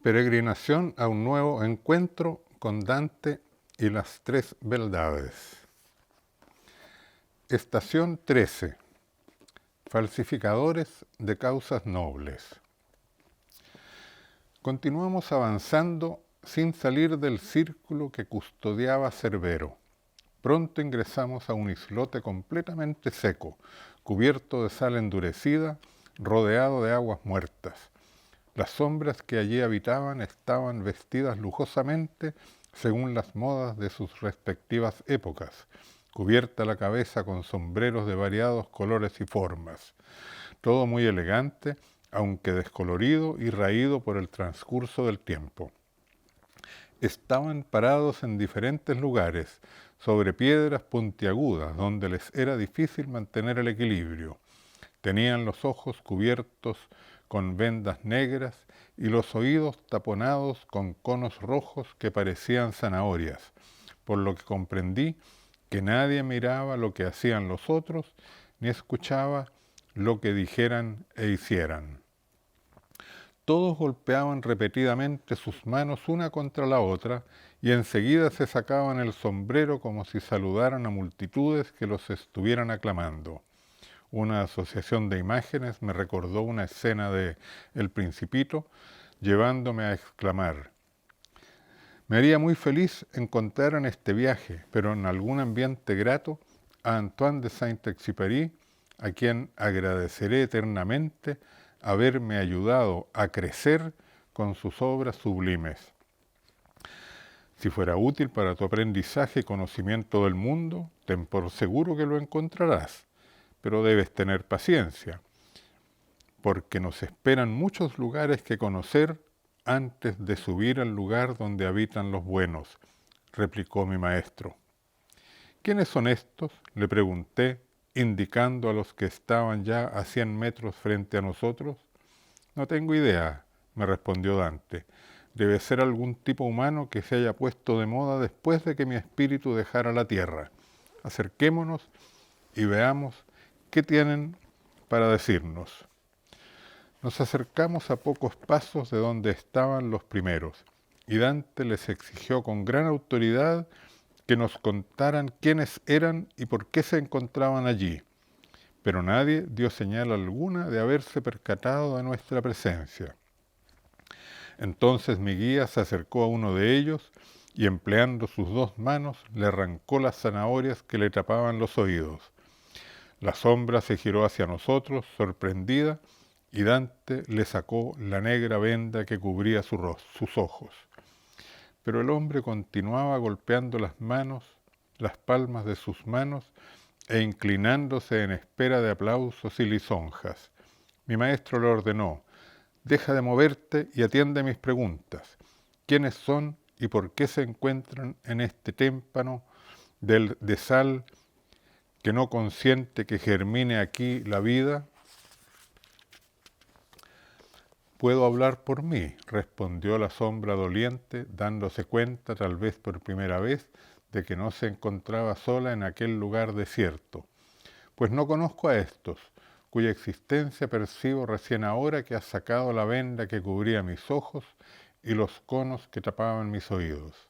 Peregrinación a un nuevo encuentro con Dante y las tres beldades. Estación 13. Falsificadores de causas nobles. Continuamos avanzando sin salir del círculo que custodiaba Cerbero. Pronto ingresamos a un islote completamente seco, cubierto de sal endurecida, rodeado de aguas muertas. Las sombras que allí habitaban estaban vestidas lujosamente según las modas de sus respectivas épocas, cubierta la cabeza con sombreros de variados colores y formas. Todo muy elegante, aunque descolorido y raído por el transcurso del tiempo. Estaban parados en diferentes lugares, sobre piedras puntiagudas, donde les era difícil mantener el equilibrio. Tenían los ojos cubiertos con vendas negras y los oídos taponados con conos rojos que parecían zanahorias, por lo que comprendí que nadie miraba lo que hacían los otros, ni escuchaba lo que dijeran e hicieran. Todos golpeaban repetidamente sus manos una contra la otra y enseguida se sacaban el sombrero como si saludaran a multitudes que los estuvieran aclamando. Una asociación de imágenes me recordó una escena de El Principito, llevándome a exclamar: me haría muy feliz encontrar en este viaje, pero en algún ambiente grato, a Antoine de Saint-Exupéry, a quien agradeceré eternamente haberme ayudado a crecer con sus obras sublimes. Si fuera útil para tu aprendizaje y conocimiento del mundo, ten por seguro que lo encontrarás, pero debes tener paciencia, porque nos esperan muchos lugares que conocer antes de subir al lugar donde habitan los buenos, replicó mi maestro. ¿Quiénes son estos?, le pregunté, indicando a los que estaban ya a 100 metros frente a nosotros. No tengo idea, me respondió Dante. Debe ser algún tipo humano que se haya puesto de moda después de que mi espíritu dejara la tierra. Acerquémonos y veamos qué tienen para decirnos. Nos acercamos a pocos pasos de donde estaban los primeros, y Dante les exigió con gran autoridad que nos contaran quiénes eran y por qué se encontraban allí, pero nadie dio señal alguna de haberse percatado de nuestra presencia. Entonces mi guía se acercó a uno de ellos y, empleando sus dos manos, le arrancó las zanahorias que le tapaban los oídos. La sombra se giró hacia nosotros, sorprendida, y Dante le sacó la negra venda que cubría sus ojos. Pero el hombre continuaba golpeando las palmas de sus manos, e inclinándose en espera de aplausos y lisonjas. Mi maestro le ordenó: deja de moverte y atiende mis preguntas. ¿Quiénes son y por qué se encuentran en este témpano de sal que no consiente que germine aquí la vida? Puedo hablar por mí, respondió la sombra doliente, dándose cuenta, tal vez por primera vez, de que no se encontraba sola en aquel lugar desierto. Pues no conozco a estos, cuya existencia percibo recién ahora que has sacado la venda que cubría mis ojos y los conos que tapaban mis oídos.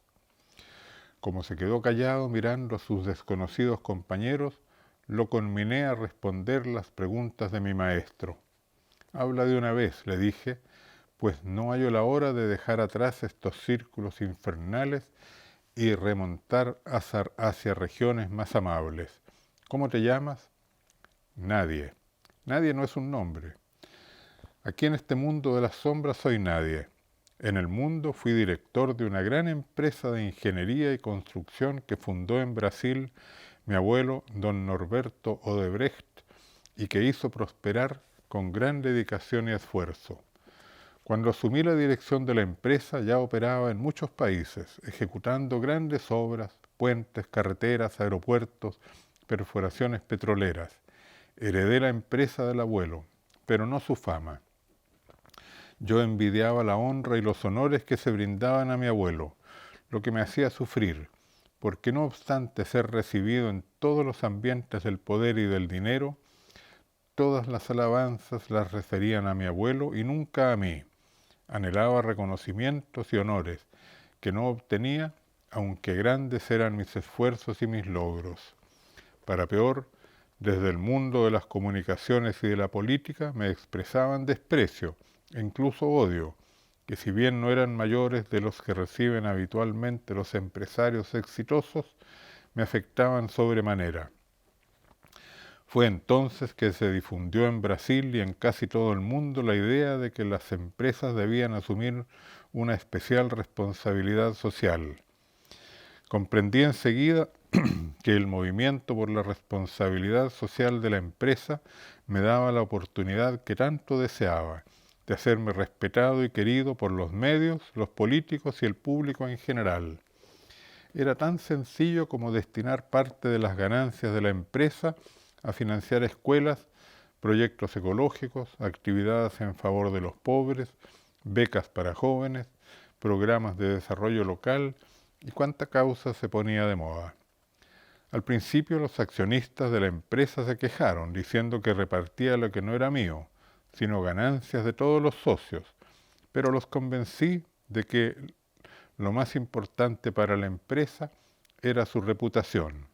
Como se quedó callado mirando a sus desconocidos compañeros, lo conminé a responder las preguntas de mi maestro. Habla de una vez, le dije, pues no hallo la hora de dejar atrás estos círculos infernales y remontar hacia regiones más amables. ¿Cómo te llamas? Nadie. Nadie no es un nombre. Aquí en este mundo de las sombras soy nadie. En el mundo fui director de una gran empresa de ingeniería y construcción que fundó en Brasil mi abuelo don Norberto Odebrecht y que hizo prosperar con gran dedicación y esfuerzo. Cuando asumí la dirección de la empresa ya operaba en muchos países, ejecutando grandes obras, puentes, carreteras, aeropuertos, perforaciones petroleras. Heredé la empresa del abuelo, pero no su fama. Yo envidiaba la honra y los honores que se brindaban a mi abuelo, lo que me hacía sufrir, porque no obstante ser recibido en todos los ambientes del poder y del dinero, todas las alabanzas las referían a mi abuelo y nunca a mí. Anhelaba reconocimientos y honores que no obtenía, aunque grandes eran mis esfuerzos y mis logros. Para peor, desde el mundo de las comunicaciones y de la política me expresaban desprecio e incluso odio, que si bien no eran mayores de los que reciben habitualmente los empresarios exitosos, me afectaban sobremanera. Fue entonces que se difundió en Brasil y en casi todo el mundo la idea de que las empresas debían asumir una especial responsabilidad social. Comprendí enseguida que el movimiento por la responsabilidad social de la empresa me daba la oportunidad que tanto deseaba, de hacerme respetado y querido por los medios, los políticos y el público en general. Era tan sencillo como destinar parte de las ganancias de la empresa a financiar escuelas, proyectos ecológicos, actividades en favor de los pobres, becas para jóvenes, programas de desarrollo local y cuánta causa se ponía de moda. Al principio los accionistas de la empresa se quejaron, diciendo que repartía lo que no era mío, sino ganancias de todos los socios, pero los convencí de que lo más importante para la empresa era su reputación.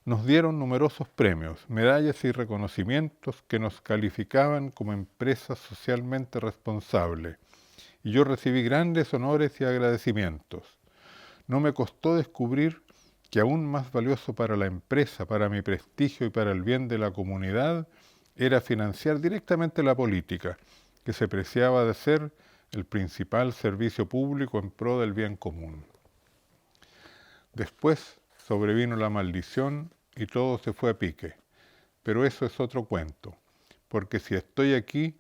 Nos dieron numerosos premios, medallas y reconocimientos que nos calificaban como empresa socialmente responsable, y yo recibí grandes honores y agradecimientos. No me costó descubrir que aún más valioso para la empresa, para mi prestigio y para el bien de la comunidad, era financiar directamente la política, que se preciaba de ser el principal servicio público en pro del bien común. Después sobrevino la maldición y todo se fue a pique, pero eso es otro cuento, porque si estoy aquí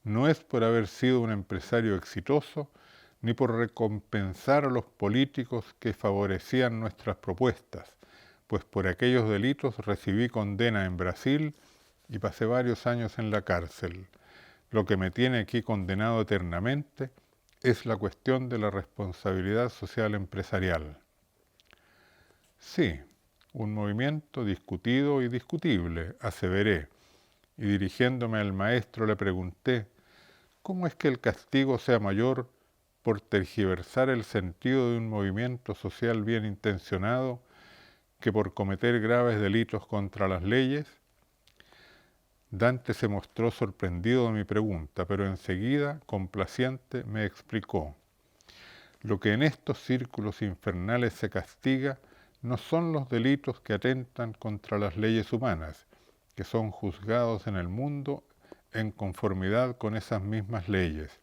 no es por haber sido un empresario exitoso, ni por recompensar a los políticos que favorecían nuestras propuestas, pues por aquellos delitos recibí condena en Brasil y pasé varios años en la cárcel. Lo que me tiene aquí condenado eternamente es la cuestión de la responsabilidad social empresarial. Sí, un movimiento discutido y discutible, aseveré, y dirigiéndome al maestro le pregunté, ¿cómo es que el castigo sea mayor por tergiversar el sentido de un movimiento social bien intencionado que por cometer graves delitos contra las leyes? Dante se mostró sorprendido de mi pregunta, pero enseguida, complaciente, me explicó. Lo que en estos círculos infernales se castiga no son los delitos que atentan contra las leyes humanas, que son juzgados en el mundo en conformidad con esas mismas leyes.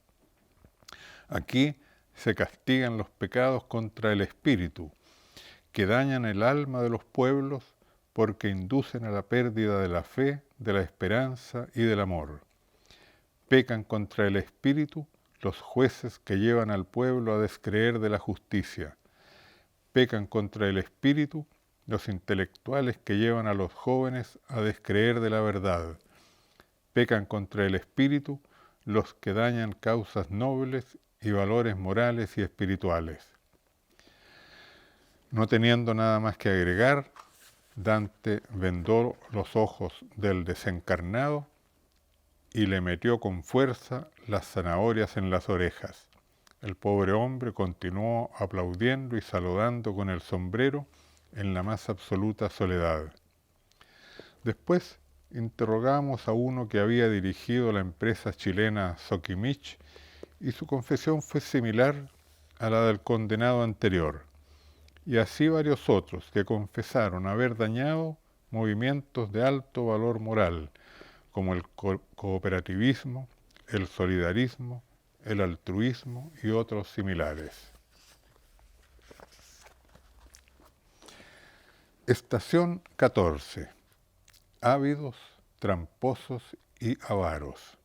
Aquí se castigan los pecados contra el espíritu, que dañan el alma de los pueblos porque inducen a la pérdida de la fe, de la esperanza y del amor. Pecan contra el espíritu los jueces que llevan al pueblo a descreer de la justicia. Pecan contra el espíritu los intelectuales que llevan a los jóvenes a descreer de la verdad. Pecan contra el espíritu los que dañan causas nobles y valores morales y espirituales. No teniendo nada más que agregar, Dante vendó los ojos del desencarnado y le metió con fuerza las zanahorias en las orejas. El pobre hombre continuó aplaudiendo y saludando con el sombrero en la más absoluta soledad. Después interrogamos a uno que había dirigido la empresa chilena Sokimich y su confesión fue similar a la del condenado anterior, y así varios otros que confesaron haber dañado movimientos de alto valor moral, como el cooperativismo, el solidarismo, el altruismo y otros similares. Estación 14. Ávidos, tramposos y avaros.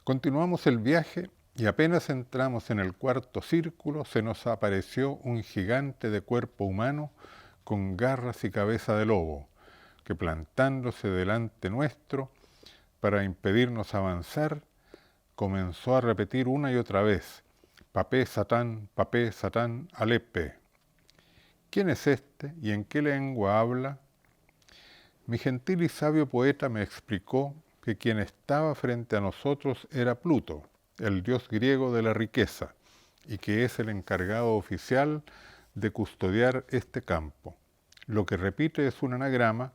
Continuamos el viaje y apenas entramos en el cuarto círculo se nos apareció un gigante de cuerpo humano con garras y cabeza de lobo, que plantándose delante nuestro para impedirnos avanzar, comenzó a repetir una y otra vez, papé satán, alepe. ¿Quién es este y en qué lengua habla? Mi gentil y sabio poeta me explicó que quien estaba frente a nosotros era Pluto, el dios griego de la riqueza, y que es el encargado oficial de custodiar este campo. Lo que repite es un anagrama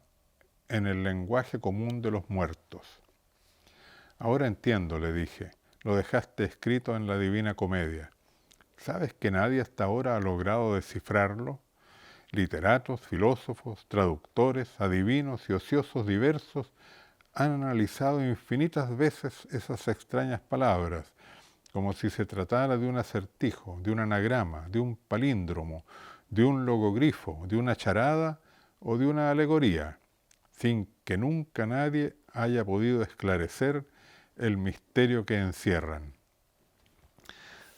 en el lenguaje común de los muertos. Ahora entiendo, le dije, lo dejaste escrito en la Divina Comedia. ¿Sabes que nadie hasta ahora ha logrado descifrarlo? Literatos, filósofos, traductores, adivinos y ociosos diversos han analizado infinitas veces esas extrañas palabras, como si se tratara de un acertijo, de un anagrama, de un palíndromo, de un logogrifo, de una charada o de una alegoría, sin que nunca nadie haya podido esclarecer el misterio que encierran.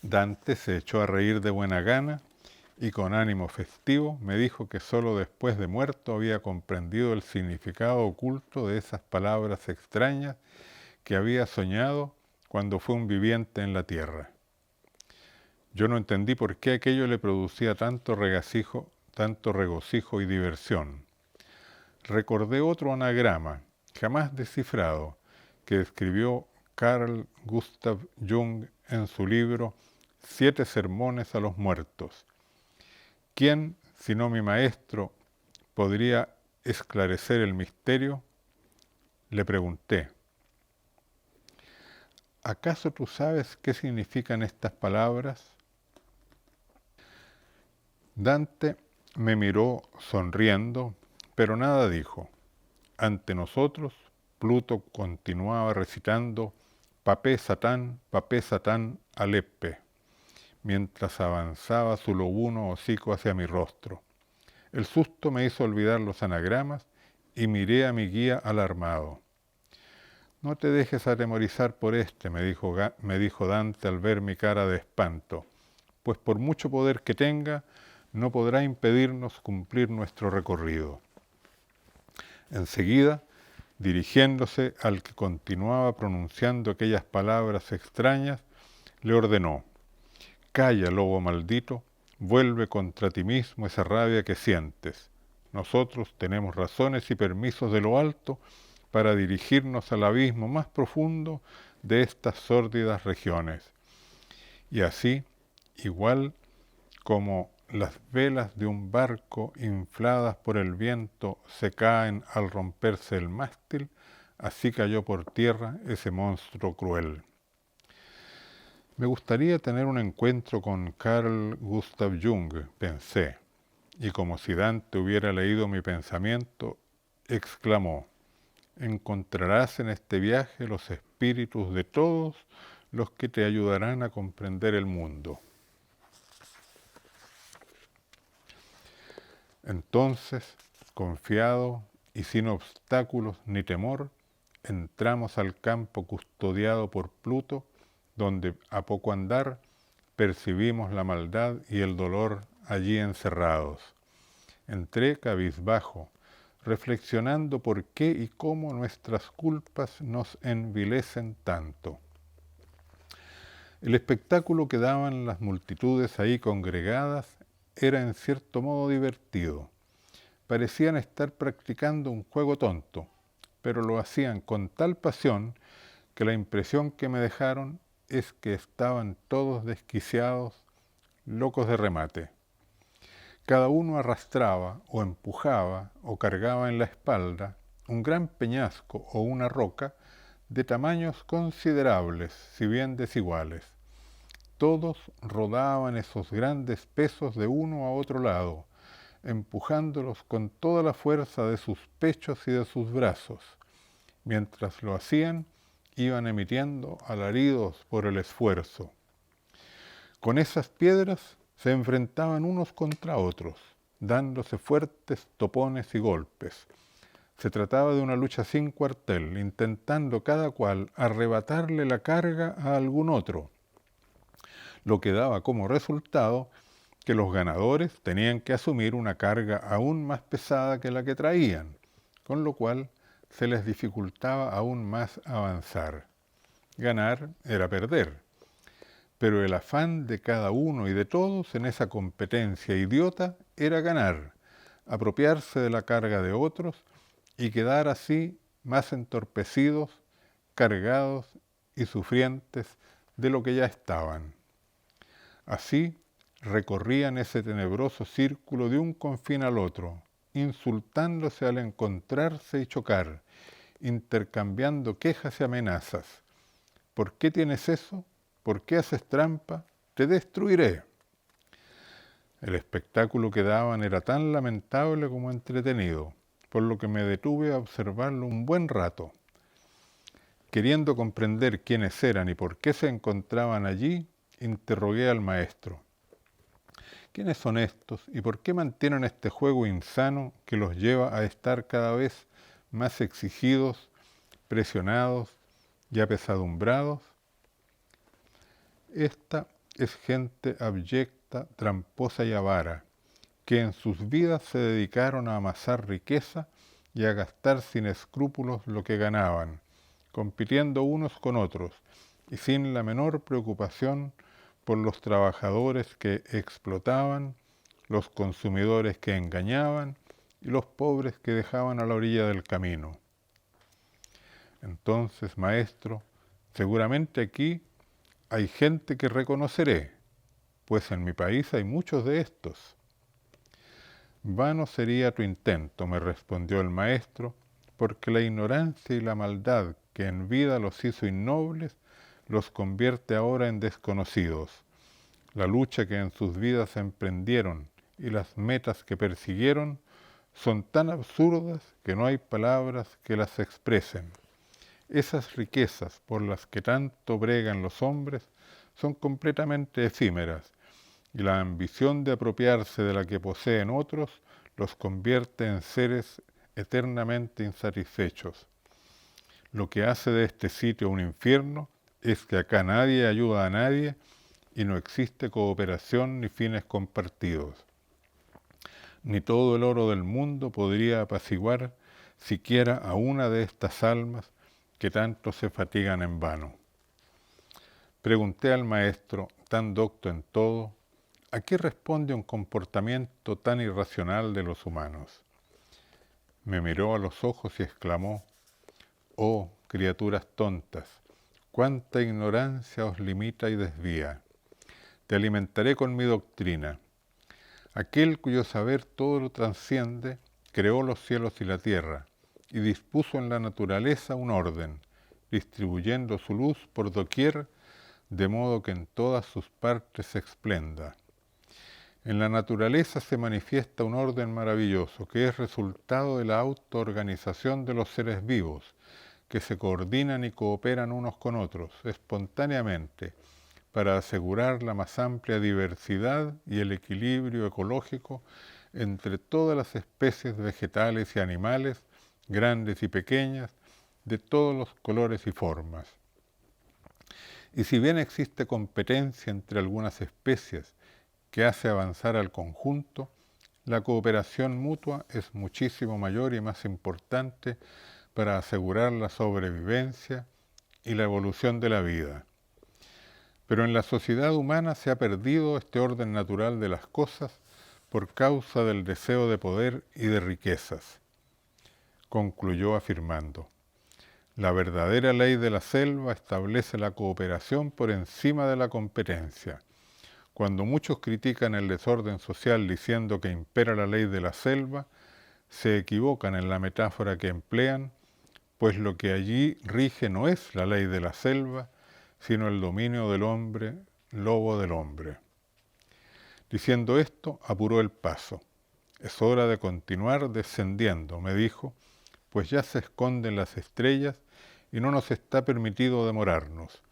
Dante se echó a reír de buena gana y con ánimo festivo me dijo que sólo después de muerto había comprendido el significado oculto de esas palabras extrañas que había soñado cuando fue un viviente en la tierra. Yo no entendí por qué aquello le producía tanto regocijo y diversión. Recordé otro anagrama, jamás descifrado, que escribió Carl Gustav Jung en su libro 7 sermones a los muertos. ¿Quién, sino mi maestro, podría esclarecer el misterio? Le pregunté. ¿Acaso tú sabes qué significan estas palabras? Dante me miró sonriendo, pero nada dijo. Ante nosotros, Pluto continuaba recitando papé satán, aleppe, mientras avanzaba su lobuno hocico hacia mi rostro. El susto me hizo olvidar los anagramas y miré a mi guía alarmado. No te dejes atemorizar por me dijo Dante al ver mi cara de espanto, pues por mucho poder que tenga, no podrá impedirnos cumplir nuestro recorrido. Enseguida, dirigiéndose al que continuaba pronunciando aquellas palabras extrañas, le ordenó: «Calla, lobo maldito, vuelve contra ti mismo esa rabia que sientes. Nosotros tenemos razones y permisos de lo alto para dirigirnos al abismo más profundo de estas sórdidas regiones. Y así, igual como las velas de un barco infladas por el viento se caen al romperse el mástil, así cayó por tierra ese monstruo cruel». Me gustaría tener un encuentro con Carl Gustav Jung, pensé, y como si Dante hubiera leído mi pensamiento, exclamó: «Encontrarás en este viaje los espíritus de todos los que te ayudarán a comprender el mundo». Entonces, confiado y sin obstáculos ni temor, entramos al campo custodiado por Pluto, donde a poco andar percibimos la maldad y el dolor allí encerrados. Entré cabizbajo, reflexionando por qué y cómo nuestras culpas nos envilecen tanto. El espectáculo que daban las multitudes ahí congregadas era en cierto modo divertido. Parecían estar practicando un juego tonto, pero lo hacían con tal pasión que la impresión que me dejaron es que estaban todos desquiciados, locos de remate. Cada uno arrastraba o empujaba o cargaba en la espalda un gran peñasco o una roca de tamaños considerables, si bien desiguales. Todos rodaban esos grandes pesos de uno a otro lado, empujándolos con toda la fuerza de sus pechos y de sus brazos. Mientras lo hacían, iban emitiendo alaridos por el esfuerzo. Con esas piedras se enfrentaban unos contra otros, dándose fuertes topones y golpes. Se trataba de una lucha sin cuartel, intentando cada cual arrebatarle la carga a algún otro, lo que daba como resultado que los ganadores tenían que asumir una carga aún más pesada que la que traían, con lo cual se les dificultaba aún más avanzar. Ganar era perder, pero el afán de cada uno y de todos en esa competencia idiota era ganar, apropiarse de la carga de otros y quedar así más entorpecidos, cargados y sufrientes de lo que ya estaban. Así recorrían ese tenebroso círculo de un confín al otro, insultándose al encontrarse y chocar, intercambiando quejas y amenazas. ¿Por qué tienes eso? ¿Por qué haces trampa? Te destruiré. El espectáculo que daban era tan lamentable como entretenido, por lo que me detuve a observarlo un buen rato. Queriendo comprender quiénes eran y por qué se encontraban allí, interrogué al maestro. ¿Quiénes son estos y por qué mantienen este juego insano que los lleva a estar cada vez más exigidos, presionados y apesadumbrados? Esta es gente abyecta, tramposa y avara, que en sus vidas se dedicaron a amasar riqueza y a gastar sin escrúpulos lo que ganaban, compitiendo unos con otros y sin la menor preocupación por los trabajadores que explotaban, los consumidores que engañaban y los pobres que dejaban a la orilla del camino. Entonces, maestro, seguramente aquí hay gente que reconoceré, pues en mi país hay muchos de estos. Vano sería tu intento, me respondió el maestro, porque la ignorancia y la maldad que en vida los hizo innobles, los convierte ahora en desconocidos. La lucha que en sus vidas emprendieron y las metas que persiguieron son tan absurdas que no hay palabras que las expresen. Esas riquezas por las que tanto bregan los hombres son completamente efímeras, y la ambición de apropiarse de la que poseen otros los convierte en seres eternamente insatisfechos. Lo que hace de este sitio un infierno es que acá nadie ayuda a nadie y no existe cooperación ni fines compartidos. Ni todo el oro del mundo podría apaciguar siquiera a una de estas almas que tanto se fatigan en vano. Pregunté al maestro, tan docto en todo, ¿a qué responde un comportamiento tan irracional de los humanos? Me miró a los ojos y exclamó, «Oh, criaturas tontas, cuánta ignorancia os limita y desvía. Te alimentaré con mi doctrina. Aquel cuyo saber todo lo transciende, creó los cielos y la tierra, y dispuso en la naturaleza un orden, distribuyendo su luz por doquier, de modo que en todas sus partes se esplenda. En la naturaleza se manifiesta un orden maravilloso, que es resultado de la autoorganización de los seres vivos, que se coordinan y cooperan unos con otros, espontáneamente, para asegurar la más amplia diversidad y el equilibrio ecológico entre todas las especies vegetales y animales, grandes y pequeñas, de todos los colores y formas. Y si bien existe competencia entre algunas especies que hace avanzar al conjunto, la cooperación mutua es muchísimo mayor y más importante para asegurar la sobrevivencia y la evolución de la vida. Pero en la sociedad humana se ha perdido este orden natural de las cosas por causa del deseo de poder y de riquezas. Concluyó afirmando, la verdadera ley de la selva establece la cooperación por encima de la competencia. Cuando muchos critican el desorden social diciendo que impera la ley de la selva, se equivocan en la metáfora que emplean, pues lo que allí rige no es la ley de la selva, sino el dominio del hombre, lobo del hombre. Diciendo esto, apuró el paso. Es hora de continuar descendiendo, me dijo, pues ya se esconden las estrellas y no nos está permitido demorarnos.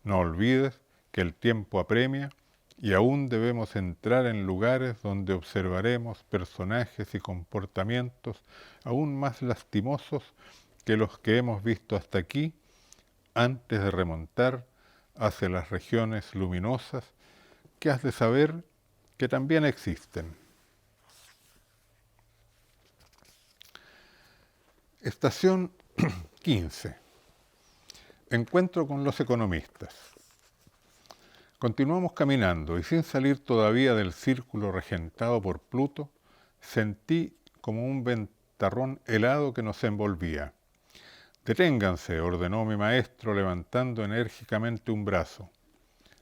No olvides que el tiempo apremia y aún debemos entrar en lugares donde observaremos personajes y comportamientos aún más lastimosos que los que hemos visto hasta aquí, antes de remontar hacia las regiones luminosas que has de saber que también existen. Estación 15. Encuentro con los economistas. Continuamos caminando y sin salir todavía del círculo regentado por Pluto, sentí como un ventarrón helado que nos envolvía. Deténganse, ordenó mi maestro levantando enérgicamente un brazo.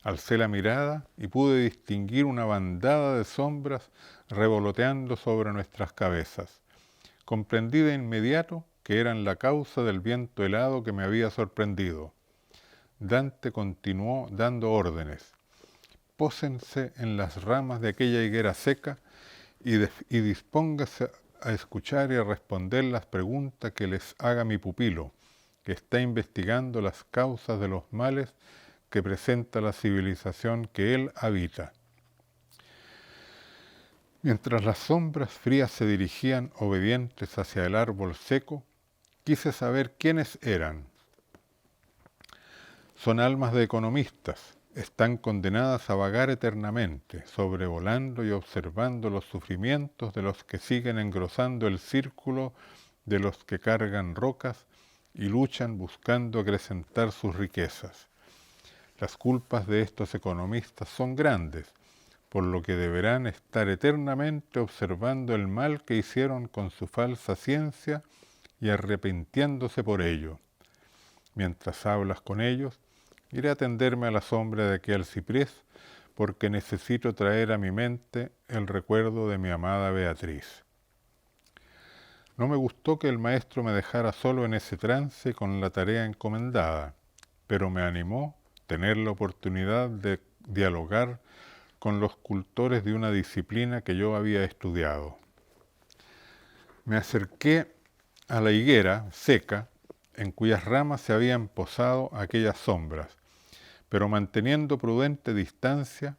Alcé la mirada y pude distinguir una bandada de sombras revoloteando sobre nuestras cabezas. Comprendí de inmediato que eran la causa del viento helado que me había sorprendido. Dante continuó dando órdenes. Pósense en las ramas de aquella higuera seca y dispóngase a escuchar y a responder las preguntas que les haga mi pupilo, que está investigando las causas de los males que presenta la civilización que él habita. Mientras las sombras frías se dirigían obedientes hacia el árbol seco, quise saber quiénes eran. Son almas de economistas, están condenadas a vagar eternamente, sobrevolando y observando los sufrimientos de los que siguen engrosando el círculo de los que cargan rocas y luchan buscando acrecentar sus riquezas. Las culpas de estos economistas son grandes, por lo que deberán estar eternamente observando el mal que hicieron con su falsa ciencia y arrepintiéndose por ello. Mientras hablas con ellos, iré a tenderme a la sombra de aquel ciprés, porque necesito traer a mi mente el recuerdo de mi amada Beatriz. No me gustó que el maestro me dejara solo en ese trance con la tarea encomendada, pero me animó tener la oportunidad de dialogar con los cultores de una disciplina que yo había estudiado. Me acerqué a la higuera seca en cuyas ramas se habían posado aquellas sombras, pero manteniendo prudente distancia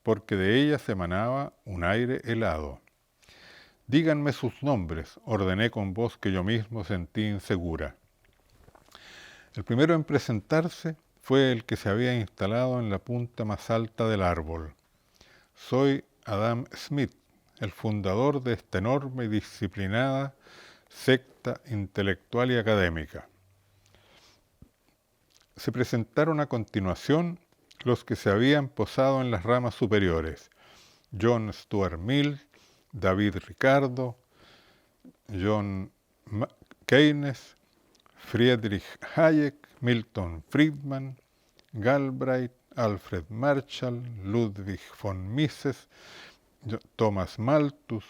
porque de ellas emanaba un aire helado. Díganme sus nombres, ordené con voz que yo mismo sentí insegura. El primero en presentarse fue el que se había instalado en la punta más alta del árbol. Soy Adam Smith, el fundador de esta enorme y disciplinada secta intelectual y académica. Se presentaron a continuación los que se habían posado en las ramas superiores: John Stuart Mill, David Ricardo, John Keynes, Friedrich Hayek, Milton Friedman, Galbraith, Alfred Marshall, Ludwig von Mises, Thomas Malthus,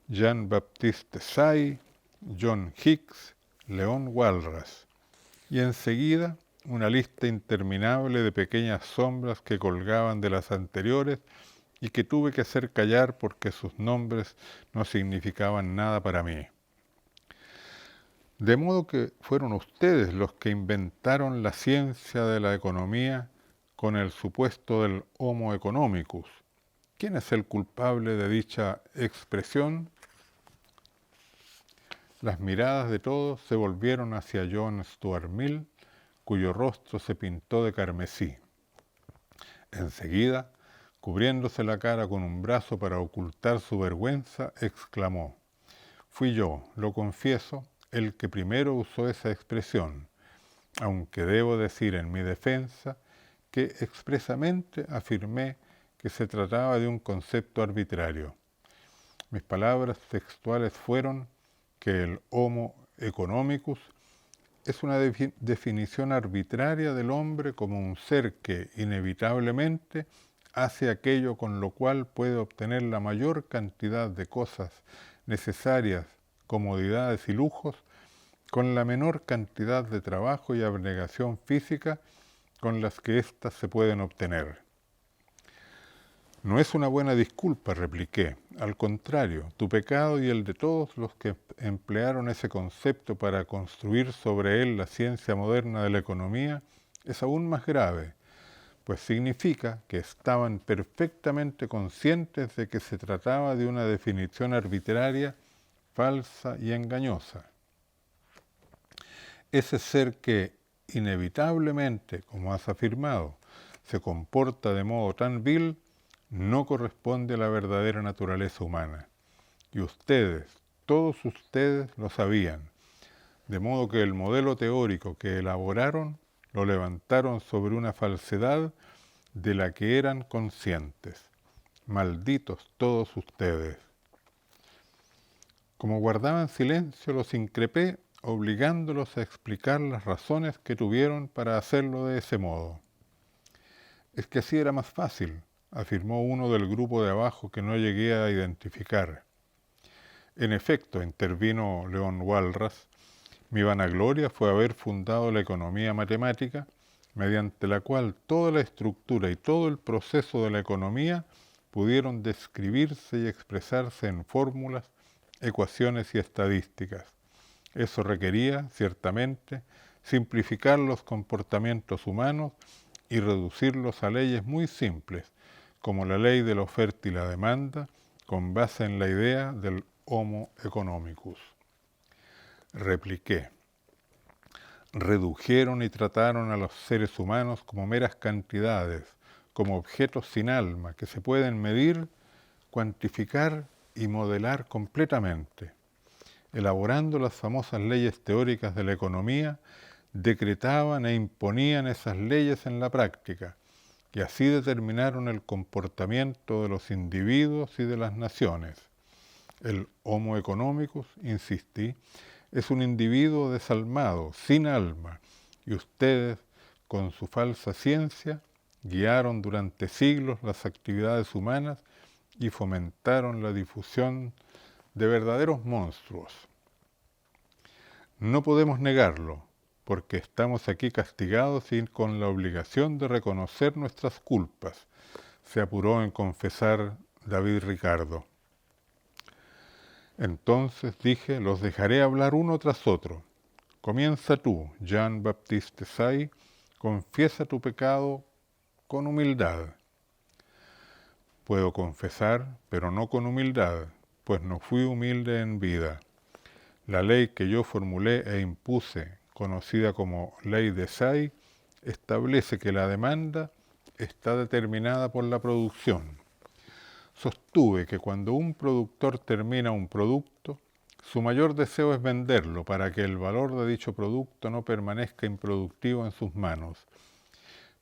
Jean-Baptiste Say, John Hicks, Leon Walras, y enseguida una lista interminable de pequeñas sombras que colgaban de las anteriores y que tuve que hacer callar porque sus nombres no significaban nada para mí. De modo que fueron ustedes los que inventaron la ciencia de la economía con el supuesto del Homo economicus. ¿Quién es el culpable de dicha expresión? Las miradas de todos se volvieron hacia John Stuart Mill, cuyo rostro se pintó de carmesí. Enseguida, cubriéndose la cara con un brazo para ocultar su vergüenza, exclamó: «Fui yo, lo confieso, el que primero usó esa expresión, aunque debo decir en mi defensa que expresamente afirmé que se trataba de un concepto arbitrario. Mis palabras textuales fueron que el Homo economicus es una definición arbitraria del hombre como un ser que inevitablemente hace aquello con lo cual puede obtener la mayor cantidad de cosas necesarias, comodidades y lujos, con la menor cantidad de trabajo y abnegación física con las que éstas se pueden obtener». No es una buena disculpa, repliqué. Al contrario, tu pecado y el de todos los que emplearon ese concepto para construir sobre él la ciencia moderna de la economía es aún más grave, pues significa que estaban perfectamente conscientes de que se trataba de una definición arbitraria, falsa y engañosa. Ese ser que, inevitablemente, como has afirmado, se comporta de modo tan vil, no corresponde a la verdadera naturaleza humana. Y ustedes, todos ustedes lo sabían, de modo que el modelo teórico que elaboraron lo levantaron sobre una falsedad de la que eran conscientes. Malditos todos ustedes. Como guardaban silencio, los increpé, obligándolos a explicar las razones que tuvieron para hacerlo de ese modo. Es que así era más fácil, afirmó uno del grupo de abajo que no llegué a identificar. En efecto, intervino León Walras, mi vanagloria fue haber fundado la economía matemática, mediante la cual toda la estructura y todo el proceso de la economía pudieron describirse y expresarse en fórmulas, ecuaciones y estadísticas. Eso requería, ciertamente, simplificar los comportamientos humanos y reducirlos a leyes muy simples, como la ley de la oferta y la demanda, con base en la idea del Homo economicus. Repliqué. Redujeron y trataron a los seres humanos como meras cantidades, como objetos sin alma, que se pueden medir, cuantificar y modelar completamente. Elaborando las famosas leyes teóricas de la economía, decretaban e imponían esas leyes en la práctica, y así determinaron el comportamiento de los individuos y de las naciones. El Homo economicus, insistí, es un individuo desalmado, sin alma, y ustedes, con su falsa ciencia, guiaron durante siglos las actividades humanas y fomentaron la difusión de verdaderos monstruos. No podemos negarlo, porque estamos aquí castigados y con la obligación de reconocer nuestras culpas, se apuró en confesar David Ricardo. Entonces dije, los dejaré hablar uno tras otro. Comienza tú, Jean-Baptiste Say, confiesa tu pecado con humildad. Puedo confesar, pero no con humildad, pues no fui humilde en vida. La ley que yo formulé e impuse, conocida como ley de Say, establece que la demanda está determinada por la producción. Sostuve que cuando un productor termina un producto, su mayor deseo es venderlo para que el valor de dicho producto no permanezca improductivo en sus manos,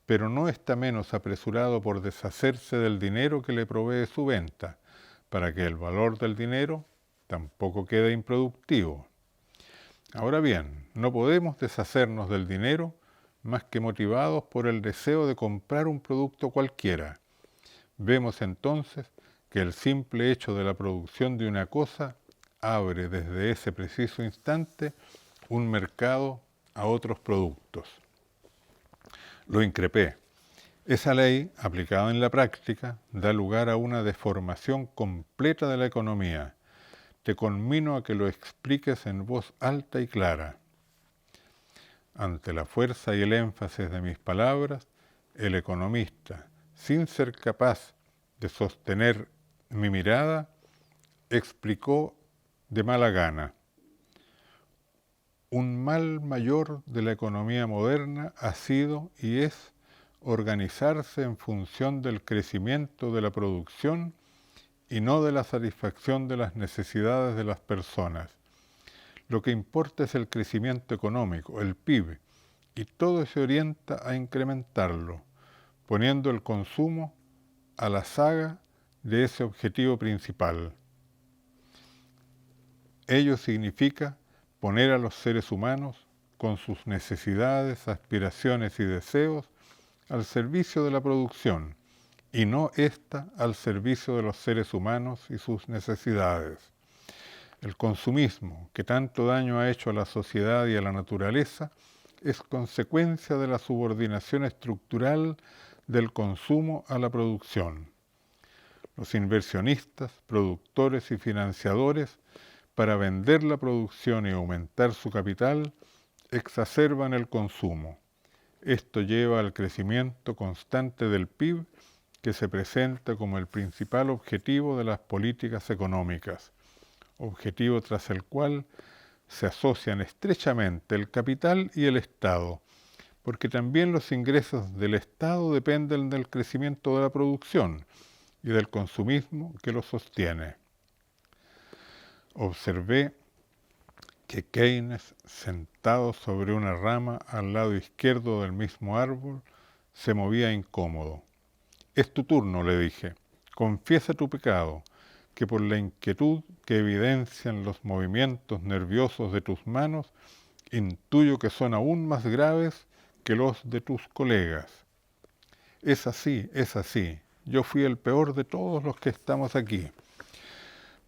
pero no está menos apresurado por deshacerse del dinero que le provee su venta, para que el valor del dinero tampoco quede improductivo. Ahora bien, no podemos deshacernos del dinero más que motivados por el deseo de comprar un producto cualquiera. Vemos entonces que el simple hecho de la producción de una cosa abre desde ese preciso instante un mercado a otros productos. Lo increpé. Esa ley, aplicada en la práctica, da lugar a una deformación completa de la economía. Te conmino a que lo expliques en voz alta y clara. Ante la fuerza y el énfasis de mis palabras, el economista, sin ser capaz de sostener mi mirada, explicó de mala gana. Un mal mayor de la economía moderna ha sido y es organizarse en función del crecimiento de la producción y no de la satisfacción de las necesidades de las personas. Lo que importa es el crecimiento económico, el PIB, y todo se orienta a incrementarlo, poniendo el consumo a la saga de ese objetivo principal. Ello significa poner a los seres humanos, con sus necesidades, aspiraciones y deseos, al servicio de la producción, y no ésta al servicio de los seres humanos y sus necesidades. El consumismo, que tanto daño ha hecho a la sociedad y a la naturaleza, es consecuencia de la subordinación estructural del consumo a la producción. Los inversionistas, productores y financiadores, para vender la producción y aumentar su capital, exacerban el consumo. Esto lleva al crecimiento constante del PIB, que se presenta como el principal objetivo de las políticas económicas, objetivo tras el cual se asocian estrechamente el capital y el Estado, porque también los ingresos del Estado dependen del crecimiento de la producción y del consumismo que lo sostiene. Observé que Keynes, sentado sobre una rama al lado izquierdo del mismo árbol, se movía incómodo. Es tu turno, le dije. Confiesa tu pecado, que por la inquietud que evidencian los movimientos nerviosos de tus manos, intuyo que son aún más graves que los de tus colegas. Es así, es así. Yo fui el peor de todos los que estamos aquí,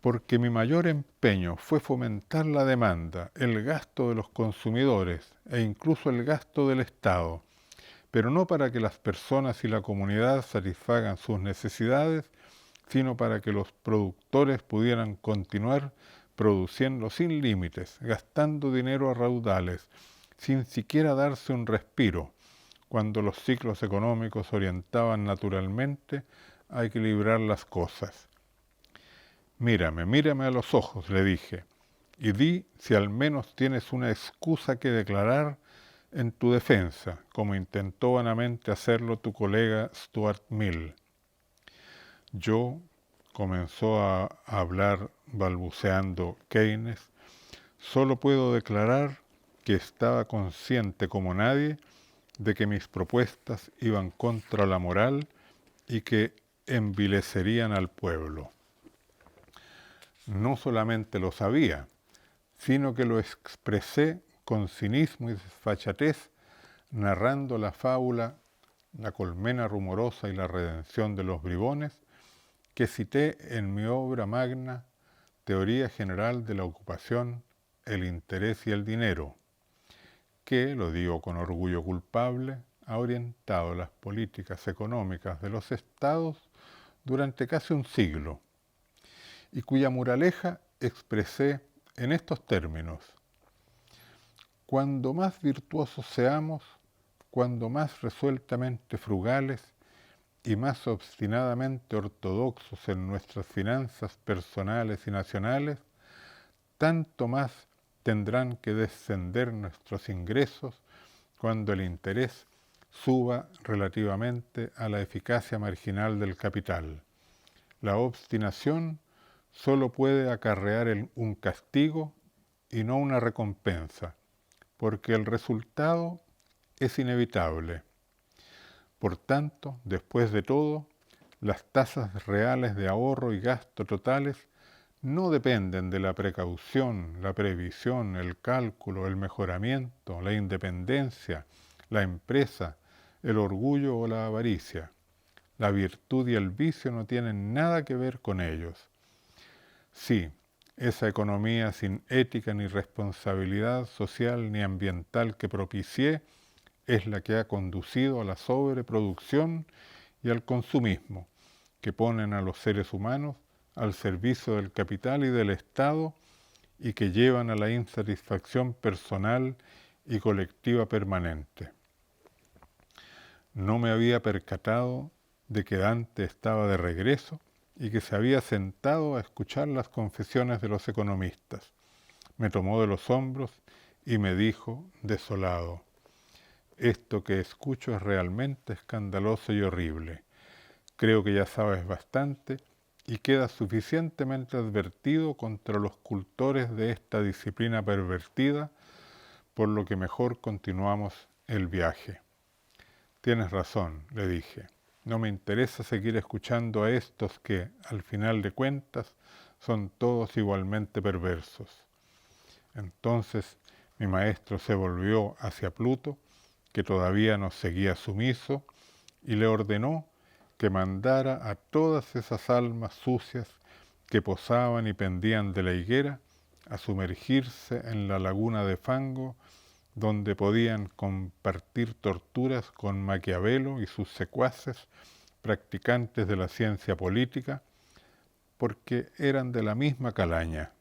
porque mi mayor empeño fue fomentar la demanda, el gasto de los consumidores e incluso el gasto del Estado, pero no para que las personas y la comunidad satisfagan sus necesidades, sino para que los productores pudieran continuar produciendo sin límites, gastando dinero a raudales, sin siquiera darse un respiro, cuando los ciclos económicos orientaban naturalmente a equilibrar las cosas. Mírame, mírame a los ojos, le dije, y di si al menos tienes una excusa que declarar en tu defensa, como intentó vanamente hacerlo tu colega Stuart Mill. Yo, comenzó a hablar balbuceando Keynes, solo puedo declarar que estaba consciente como nadie de que mis propuestas iban contra la moral y que envilecerían al pueblo. No solamente lo sabía, sino que lo expresé con cinismo y desfachatez, narrando la fábula La colmena rumorosa y la redención de los bribones, que cité en mi obra magna Teoría General de la Ocupación, el Interés y el Dinero, que, lo digo con orgullo culpable, ha orientado las políticas económicas de los estados durante casi un siglo, y cuya moraleja expresé en estos términos: cuando más virtuosos seamos, cuando más resueltamente frugales y más obstinadamente ortodoxos en nuestras finanzas personales y nacionales, tanto más tendrán que descender nuestros ingresos cuando el interés suba relativamente a la eficacia marginal del capital. La obstinación solo puede acarrear un castigo y no una recompensa, porque el resultado es inevitable. Por tanto, después de todo, las tasas reales de ahorro y gasto totales no dependen de la precaución, la previsión, el cálculo, el mejoramiento, la independencia, la empresa, el orgullo o la avaricia. La virtud y el vicio no tienen nada que ver con ellos. Sí, esa economía sin ética ni responsabilidad social ni ambiental que propicié es la que ha conducido a la sobreproducción y al consumismo, que ponen a los seres humanos al servicio del capital y del Estado y que llevan a la insatisfacción personal y colectiva permanente. No me había percatado de que Dante estaba de regreso y que se había sentado a escuchar las confesiones de los economistas. Me tomó de los hombros y me dijo, desolado: esto que escucho es realmente escandaloso y horrible. Creo que ya sabes bastante y quedas suficientemente advertido contra los cultores de esta disciplina pervertida, por lo que mejor continuamos el viaje. Tienes razón, le dije. No me interesa seguir escuchando a estos que, al final de cuentas, son todos igualmente perversos. Entonces mi maestro se volvió hacia Pluto, que todavía nos seguía sumiso, y le ordenó que mandara a todas esas almas sucias que posaban y pendían de la higuera a sumergirse en la laguna de fango, donde podían compartir torturas con Maquiavelo y sus secuaces, practicantes de la ciencia política, porque eran de la misma calaña.